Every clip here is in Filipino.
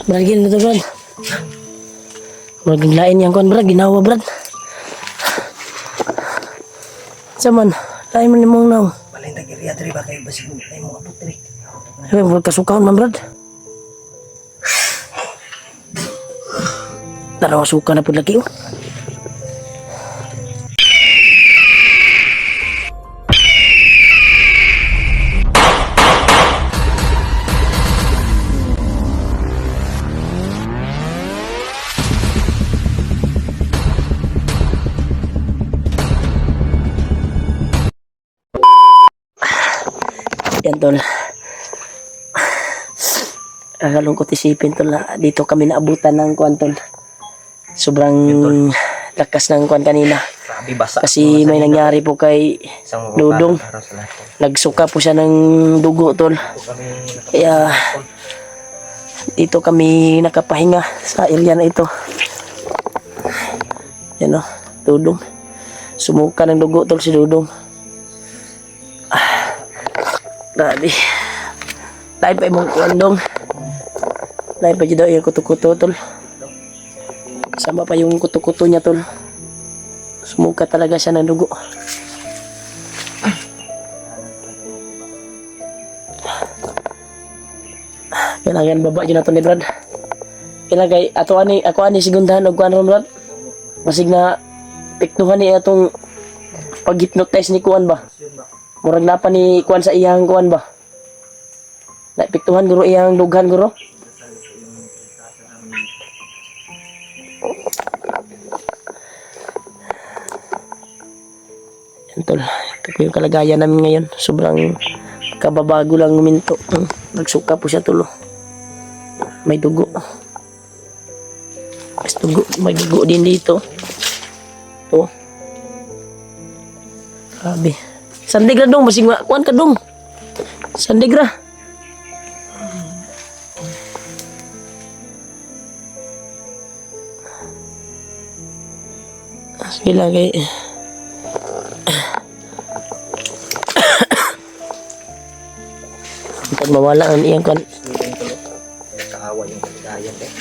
Bragil na to, Brad. Bragil lain yang kuan, Brad. Ginawa, Brad. Saman, lain man mong naw. Balay tagiriya diri ba kay basig mo ay mo abot diri. Ay, huwag kasukahon man, Brad. Tarawa suka na po lagi, oh. Yan, tol. Kakalungkot isipin, tol, na dito kami naabutan ng kuwan, tol. Sobrang lakas ng kuwan kanina. Kasi may nangyari po kay Dudong. Nagsuka po siya ng dugo, tol. Kaya dito kami nakapahinga sa area na ito. Yan, o, Dudong. Sumuka ng dugo, tol, si Dudong. Grabe. Lain pa yung kuandong. Lain pa dyan daw yung kuto-kuto, tol. Sama pa yung kuto-kuto niya, tol. Sumuka talaga siya ng dugo. Kailangan baba dyan na to ni Brad. Kailangan ako ani sigundahan o kuan ron, Brad. Masig na piktuhan ni atong pag-hypnotize ni kuan ba. Murag na pa ni kuan sa iyang kuan ba. Naipiktuhan guro iyang dughan guro. Yan, tol. Ito po yung kalagayan namin ngayon. Sobrang kababago lang minto. Nagsuka po siya, tulo. May dugo. May dugo din dito. Ito. Grabe. Sandigra dong, masing kuan ka dong. Sandigra. Sige lang kay. Pag mawala ang iyang kuan. Kaawa yung kaligayan eh.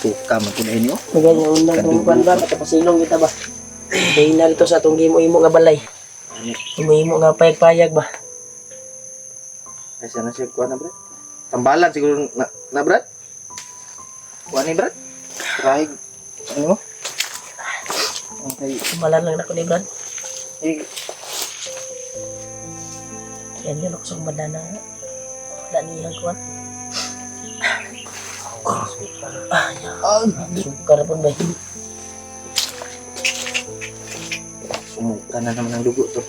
Tuka man kun inyo. Maganda unang kuan ba pasilong kita ba. Dahil narito sa atong gimo-imo nga balay. Imo nga payag-payag ba? Ay sana siya kuha na, Brad. Tambalan siguro na Brad. Kuha ni Brad. Rahig. Ano? Okay. Tambalan lang ako ni Brad. Eh, yan yun ako sa banana. Wala niyang kuwan. Sukar na po ba? sumuka na naman ang dugo to.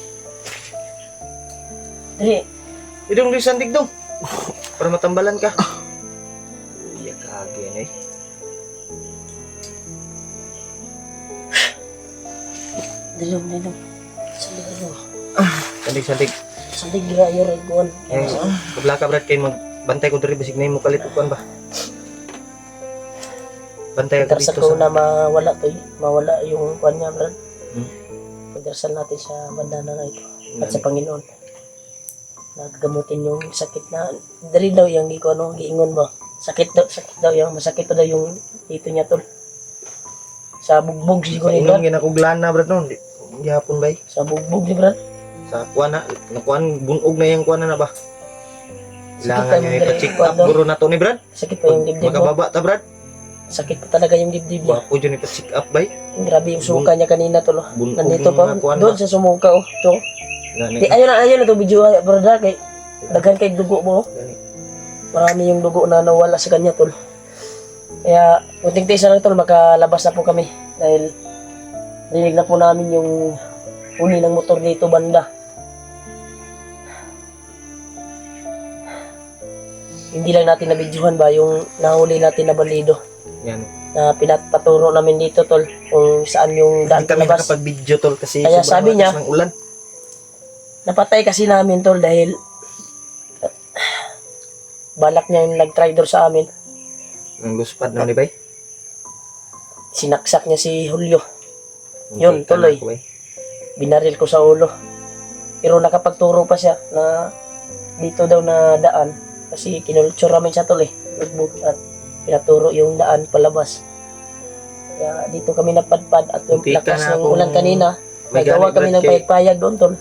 Dali. Idong lisandig dong. Para matambalan ka. Iya kagen eh. Dilong. Sandig dong. Sandig. Sandig gira yung regon. Kabla ka brad kay magbantay ko diri bisig na mo kalit kuan ba. Bantay ka Darasal dito ko na mawala yung kuan niya, brad. Hmm. Pagdarasal natin sa bandana na ito at sa Panginoon. Nagamutin yung sakit na dali daw yung giingon ba. Sakit daw yung masakit pa daw yung dito niya tol. Sa bugbog siguro ni brad. Inom ginakuglan na brad no. Gihapon bay. Sa bugbog ni brad. Sa kuan na, nakuan bunog na yung kuan na ba. Sakit Kailangan niya ipa-check up guro na to ni brad. Sakit pa yung dibdib mo. Makababa ta brad. Sakit pa talaga yung dibdib niya. Wapo dyan ipa-check up bay. Grabe yung suka niya kanina tol. Bunog Nandito yung pa mga kuwan doon ba? sa sumuka oh. To. Di ayun na to video brother kay daghan kay dugo mo. Gani. Marami yung dugo na nawala sa kanya tol. Kaya kunting tisa lang tol makalabas na po kami dahil rinig na po namin yung huli ng motor dito banda. Hindi lang natin nabidyohan ba yung nahuli natin na balido Yan. na pinaturo namin dito tol kung saan yung daan Hindi kami labas. nakapag-video tol kasi Kaya sobrang sabi lakas niya, ng ulan. Napatay kasi namin tol dahil balak niya yung nag-traitor sa amin. Ang guspad na ni bay. Sinaksak niya si Julio. Yun, tuloy. binaril ko sa ulo. Pero nakapagturo pa siya na dito daw na daan kasi kinulture namin siya tol notebook at pinaturo yung daan palabas. Kaya dito kami napadpad at yung Muntik ka lakas na ng akong ulan kanina, may nagawa gamit, kami Brad, ng kay- payag-payag doon tol.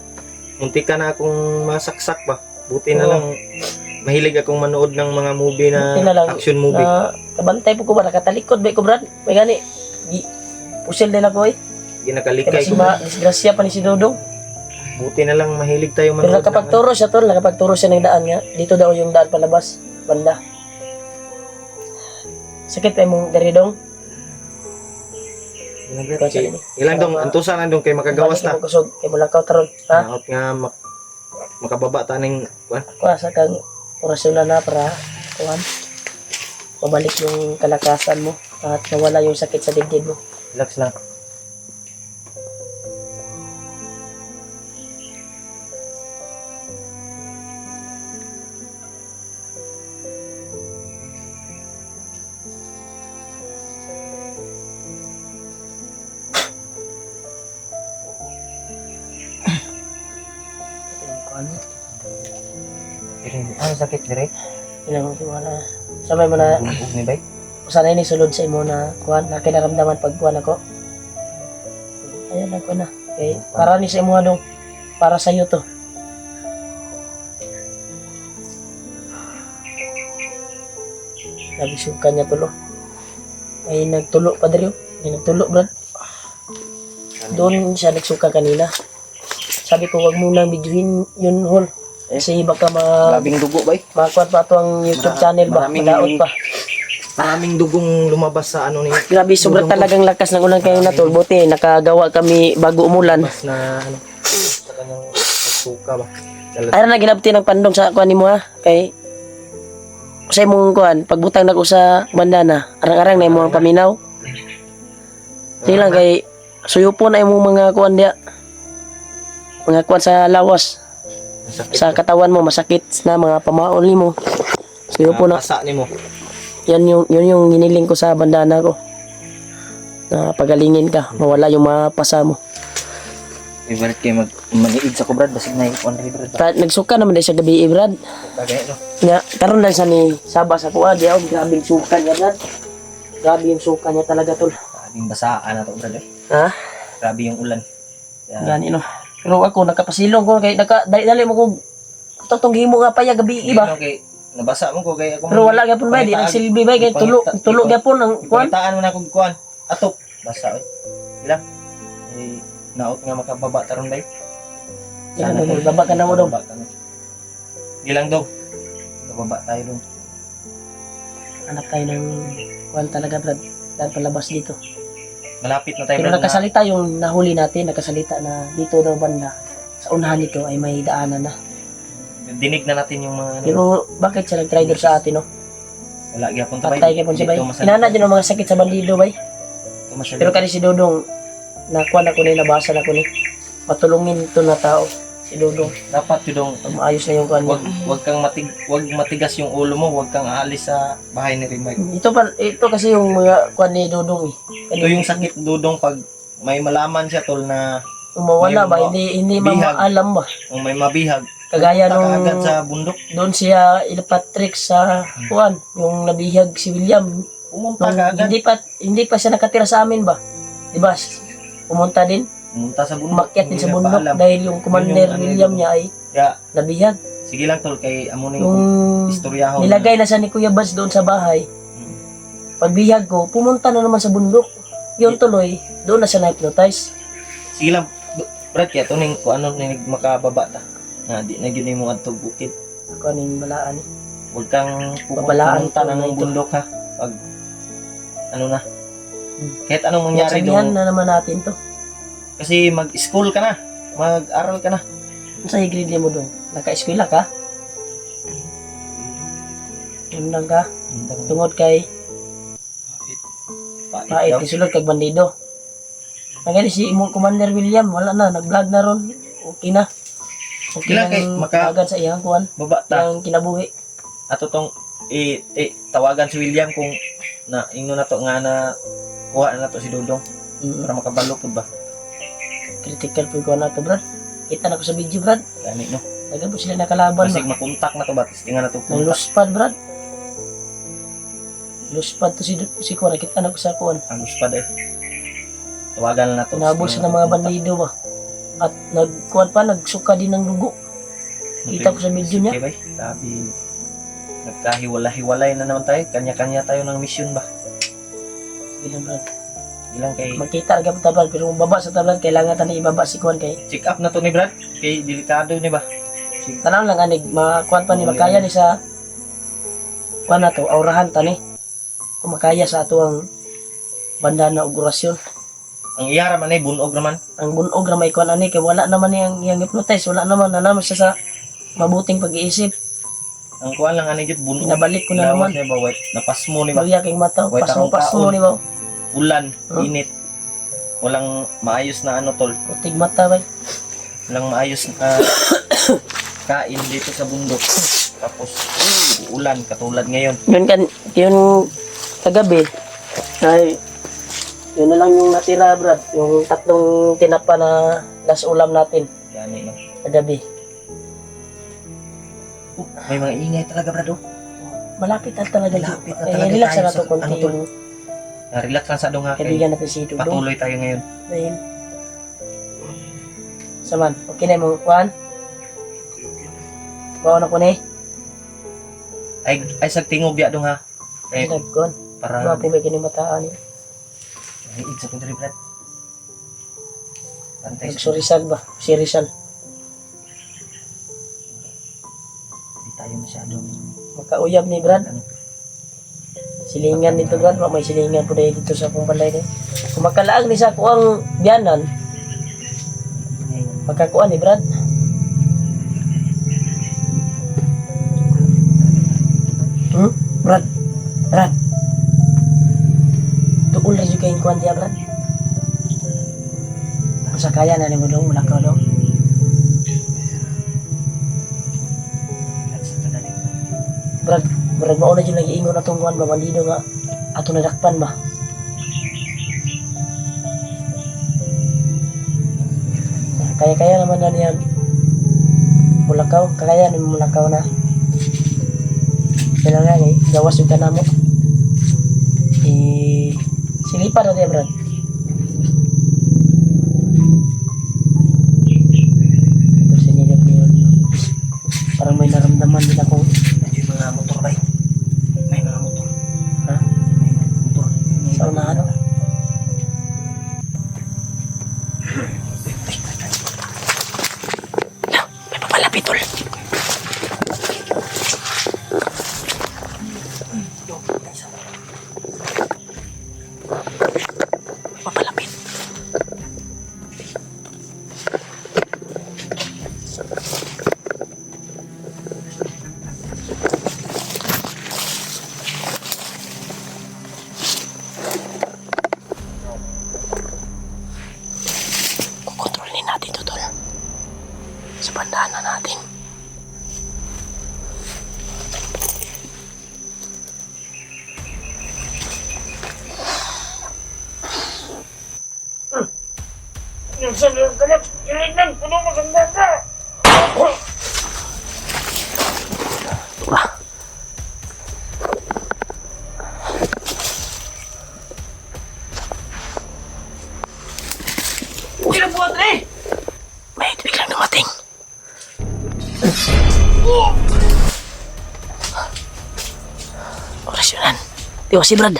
Muntik ka na akong masaksak ba. Buti na Oo. lang mahilig akong manood ng mga movie Buti na lang action movie. Na kabantay po ko ba nakatalikod ba ko Brad? May gani. Pusil din ako Kaya Ginakalikay si ko. disgrasya pa ni si Dodong. Buti na lang mahilig tayo Pero manood. nakapagturo siya tol, nakapagturo siya ng daan nga. Dito daw yung daan palabas, banda. Sakit ay mong daridong. Ilang dong, antusan na dong kay makagawas na. Kusog, kay mulakaw taron. Ha? Naot nga makababa ta ning kuan. Kuha sa kang orasyon na para kuhan. Pabalik yung kalakasan mo at nawala yung sakit sa dibdib mo. Relax lang. Kuhan mo. Ano sakit dire? Ilang mo na. Sabay mo na, Bumbog ni bay. sana ini sulod sa imo na kuhan, na kinaramdaman pag kuhan ako. Ayan ako na. Okay. Para ni sa imo dong. Para sa iyo to. Nabisukan niya tulo. May nagtulo pa diri. May nagtulo brad. Doon siya nagsuka kanina. Sabi ko wag mo nang videohin yun hol. Kasi baka Labing dugo bay. makuha pa ito ang YouTube channel ba? maraming- Madaot pa. Maraming dugong lumabas sa ano ni Grabe, sobrang talagang lakas ng ulan kayo na tol. Buti, nakagawa kami bago umulan. mas na ano sa kanyang pagsuka ba. Ayun na ginabti ng pandong sa kuan nimo ha. Kay sa imong kuan, pagbutang nako sa bandana, arang-arang na imong paminaw. Sige lang kay suyupon na imong mga kuan dia. Mga kuan sa lawas, Masakit. sa katawan mo masakit na mga pamaol nimo. Suyupon na. Pasa nimo. Yan yung hiniling ko sa bandana ko. Na pagalingin ka, mawala yung mapasa mo. Favorite kay maniid sa kubrad basig na yung brad. Brad, nagsuka naman din sa gabi, Brad. Tagay no. Nga, karon lang sa ni Saba sa kuha, di ako, grabe yung suka niya, Brad. Grabe yung suka niya talaga, tol. Grabing basaan na to brad eh. Ha? Grabe yung ulan. Gani, no. Pero ako, nakapasilong ko, kay dali mo kung totong himo nga pa ya gabi, iba. Okay. Nabasa mo ko kay ako. Pero wala gapon ba, di nagsilbi ba, kay tulo gapon ang kuan. Palitaan mo na kung kuan. Atop. Basa oy. Ilang? Eh, naot nga makababa taron bay. Yan, baba ka na mo daw. Ilang daw. Bababa tayo dong. Hanap tayo ng kuan talaga, Brad. Dahil palabas dito. Malapit na tayo Pero brad, nakasalita yung nahuli natin, nakasalita na dito daw banda. Sa unahan nito ay may daanan na. dinig na natin yung mga ano. Pero bakit siya nag-rider sa atin, no? Wala gyapon ta bay. Patay kay po si Bay. Inana dyan ang mga sakit sa bandido, Bay. Pero kani si Dodong, nakuha na ko ni, nabasa na ko ni. Matulungin to na tao, si Dodong. dapat yun dong Maayos na yung kuhan niya. wag matigas yung ulo mo, wag kang aalis sa bahay ni Rimay. Ito kasi yung mga kuhan ni Dodong eh. Ito yung sakit dudong pag may malaman siya tol na Umawala ba? may Hindi bihag. maalam ba? kung may mabihag, Kagaya punta ka agad nung sa bundok. doon siya Patrick sa kuhan, yung nabihag si William. Pumunta Nung ka agad. hindi pa siya nakatira sa amin ba? Di ba? Pumunta din, Pumunta sa bundok. umakyat din Hindi sa na bundok paalam. dahil yung Commander Yun yung ano William yun. niya ay Kaya, nabihag. sige lang tol, kay amo Yung ning istoryahon. nilagay na siya ni Kuya Bas doon sa bahay. Pagbihag ko, pumunta na naman sa bundok. Yun tuloy, doon na siya na-hypnotize. Sige lang, Brad, kaya ito ning kung ano ning makababa ta. Na di na yun yung adtog bukid. Ako aning balaan eh. Huwag kang Babalaan pumunta ko na ng ito. bundok ha. Pag ano na. Kahit anong mangyari Sabihan doon. na naman natin to. Kasi mag-school ka na. Mag-aral ka na. Ano sa grade mo doon? Naka-eskwela ka? Tundang ka? Tungod kay Pait, isulod kag bandido. Nagani si imong Commander William, wala na, nag-vlog na ron. Okay na. Okay Kailan kay lang maka- agad sa iyang kuwan, Baba ta. ang kinabuhi. Ato tong tawagan si William kung na ingo na to nga na kuha na to si Dudong Mm. para makabalo pud ba. Critical po ko na to, Brad. Kita na ko sa video, Brad. Gani no. Tagal po sila nakalaban Basig ba. makontak na to ba? Tingnan na to. Ang luspad, Brad. Luspad to si Kuan. Kita na ko sa Kuan. Ang luspad eh. Tawagan na to. Tinabol sa ng mga bandido ba. At nagkuan pa, nagsuka din ng dugo. Kita ko sa video niya. Okay, bay. Sabi, nagkahiwala-hiwalay na naman tayo. Kanya-kanya tayo ng mission ba? Bilang, Brad. Ilang kay Magkita agad po tablan, pero kung baba sa tablan, kailangan tayo ibaba si Kuan kay check up na to ni Brad. Kay delikado ni ba? tanaw lang anig, makuan pa ni makaya ni sa kuan na to, aurahan tani. Kung makaya sa ato ang banda na ogurasyon. Ang iyara man ay bunog naman. Ang bunog na may kuan ani kay wala naman yang hypnotize, wala naman na naman siya sa mabuting pag-iisip. Ang kuan lang ani jud bunog. Pinabalik ko na naman. Ni ba wait, napasmo ni ba? Bagya king mata, Wait, pasmo taon. ni ba? Ulan, Huh? init. Walang maayos na ano tol. Putig mata bay. Walang maayos na kain dito sa bundok. Tapos ulan katulad ngayon. Yun kagabi ay yun na lang yung natira, Brad. Yung tatlong tinapa na last ulam natin Yan no. kagabi. May mga ingay talaga Brad. Malapit na talaga yun. Malapit na talaga Relax tayo na sa- to konti ano to? yung Relax lang sa nga kay kaibigan natin si Dudong. patuloy tayo ngayon. Dahil saman, okay na mo kuhan? Bawa na ko ni. Ay sag tingob ya dong ha. Eh Nagkuhan. para Mga po may kinimataan yun. ay sa kundri Brad. Pantay sa Nagsurisal ba? Si Rizal. Hindi tayo masyadong Makauyab ni Brad. ano. Silingan dito, Brad. May silingan po dahil dito sa akong balay ni. Kung makalaag ni sa kuang biyanan, magkakuan ni Brad. Brad. Brad. Tuol rin yung kayong kuan diya, Brad. Ang sakaya na ni mo dong, mulakaw dong. Brad, Brad, mauna dyan nag-iingon atong kuan ba, bandido nga. Ato nadakpan ba? Kaya naman na niya mulakaw, kakaya ni mulakaw na. Kaya nga eh, gawas yung kanamo. Silipan na niya, Brad. Ito sinilip niyo. Parang may naramdaman din ako. May mga motor ba? May mga motor. Ha? May mga motor. Sa unahan o? May papalapit tol. Papalapit. Kukontrolin natin ito tol. Sa bandana natin. Wah. May biglang dumating. Orasyonan. Tiwa si Brad.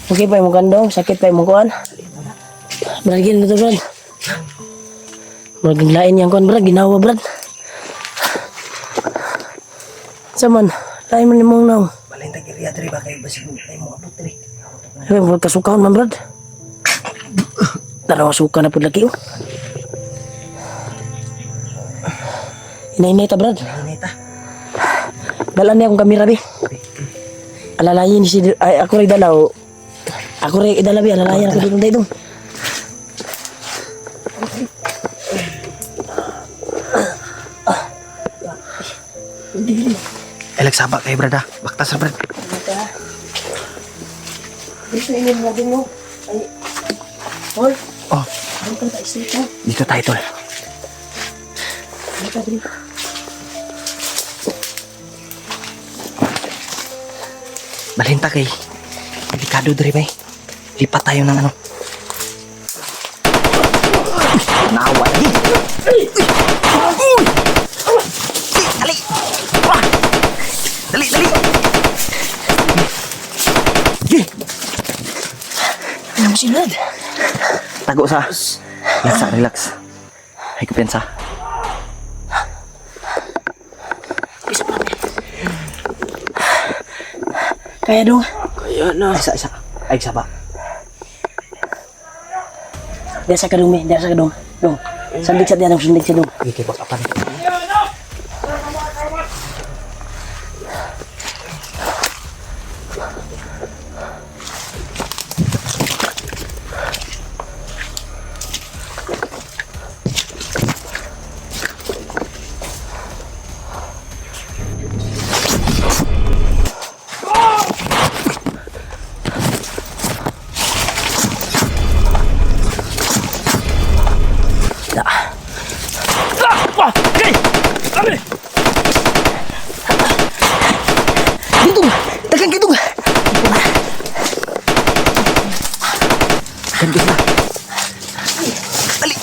Okay pa yung kandong, sakit pa yung kuan. Brad, na to Brad. Brad, lain yang kuan Brad, ginawa Brad. Saman, lain man limong naong. Balay ta geriatri ba kay basig ay mo apotri. Ay, huwag kasukaon man Brad. Tarawa suka na po lagi oh. Inay-inay ta Brad. Neta. Dalan niya akong kamera bi. Alalayin si ay ako rin dalaw. Ako rin idala bi alalayan ako dito dito. Nagsaba kayo, brad, ha? Baktas na, brad. Dito, ha? Dito, inin mo din mo. Ay, Tol. Oh, Dito, tayo dito. dito tayo, tol. Dito, dito. Balinta kay. Delikado, dre, bay. Lipat tayo ng ano. Nawa lagi. Dali. Dali, dali. Ano mo sinad? Tago sa. Relax, relax. Ay, kumpiyansa. Isa pa kami. Kaya dong. Kaya na. Isa. Ay, isa ba? Diyan sa kadong, diyan sa kadong. Dong. Sandig sa diyan, sandig sa dong. Hindi kayo bakapan. Gintong! Dagang gintong! Ganun na. Dali.